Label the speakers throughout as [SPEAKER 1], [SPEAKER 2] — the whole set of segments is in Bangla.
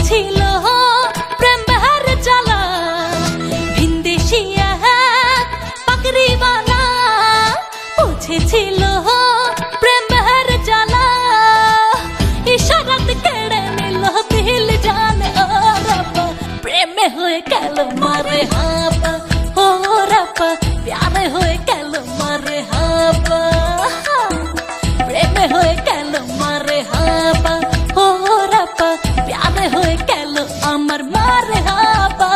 [SPEAKER 1] ছিল প্রেম বেহার জ্বালা, ভিনদেশি এক পাগড়িওয়ালা বুঝেছিল প্রেম বেহার জ্বালা, ইশারাত কেড়ে নিল দিল জান ও রাব্বা, প্রেমে হয়ে গেল মারে হাবা ও রাব্বা, প্যারে হয়ে গেল মারে হাবা, প্রেমে হয়ে গেল মারে হাবা ও রাব্বা, প্যারে হয়ে গেল আমার মারে হাবা।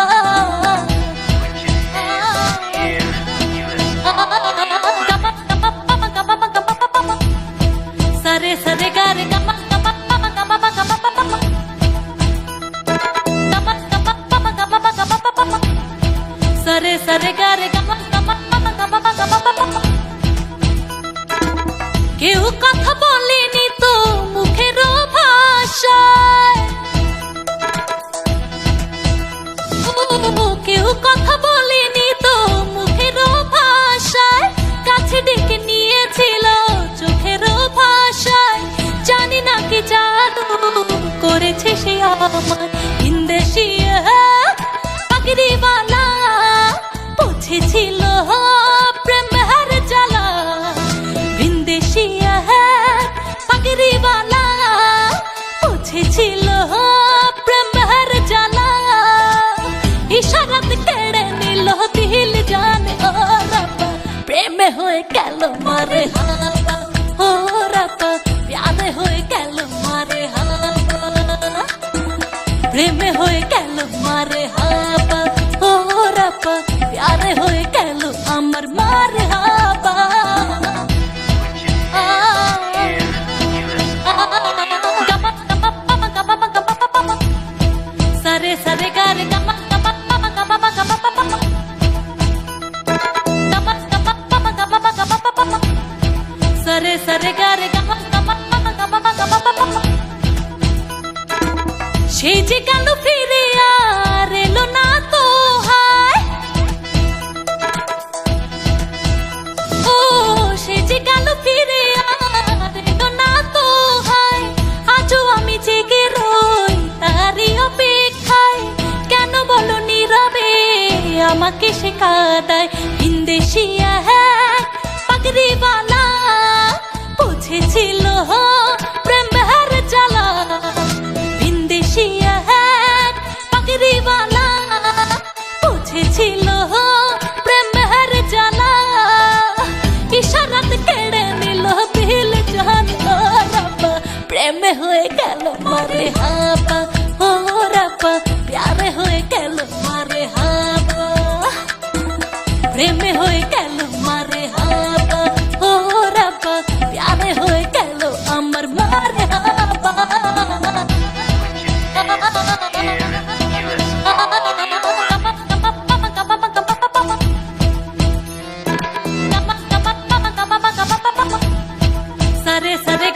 [SPEAKER 1] সারে সারে গারে গামা গামা গামা গামা গামা গামা সারে সারে গারে গামা গামা গামা গামা গামা। কেউ কথা বলেনি তো মুখের ভাষায়, কেউ কথা বলেনি তো মুখের ভাষায়, কাছে ডেকে নিয়েছিল চোখের ভাষায়, জানি না কি জাদু করেছে সে আমার ভিনদেশি পাগড়িওয়ালা, বুঝেছিল প্রেম বেহার জ্বালা, ভিনদেশি পাগড়িওয়ালা বুঝেছিল প্রেম বেহার জ্বালা, ইশারাত কেড়ে নিল দিল জান ও রাব্বা, প্রেমে হয়ে গেল মারে হাবা ও রাব্বা, প্যারে হয়ে গেল মারে হাবা, প্রেমে হয়ে গেল মারে হাবা ও রাব্বা, প্যারে হয়ে গেল আমার মারে হাবা। সারে সারে গারে গামা গামা গামা গামা গামা গামা সারে সারে গারে গামা গামা গামা গামা গামা। সেই যে গেল ফিরে আর এলো না তো হায়, ও সে যে গেল ফিরে আর এলো না তো হায়, আজও আমি জেগে রই তারই অপেক্ষায়, কেন বলো নীরবে আমাকে সে কাঁদায়, ভিনদেশি এক পাগড়িওয়ালা বুঝেছিল প্রেম বেহার জ্বালা, ভিনদেশি এক পাগড়িওয়ালা বুঝেছিল প্রেম বেহার জ্বালা, ইশারাত কেড়ে নিল দিল জান ও রাব্বা, প্রেমে হয়ে গেল মারে হাবা ও রাব্বা, প্যারে হয়ে গেল মারে হাবা, প্রেমে হয়ে গেল মারে হাবা ও রাব্বা, প্যারে হয়ে গেল আমার মারে হাবা। সারে সারে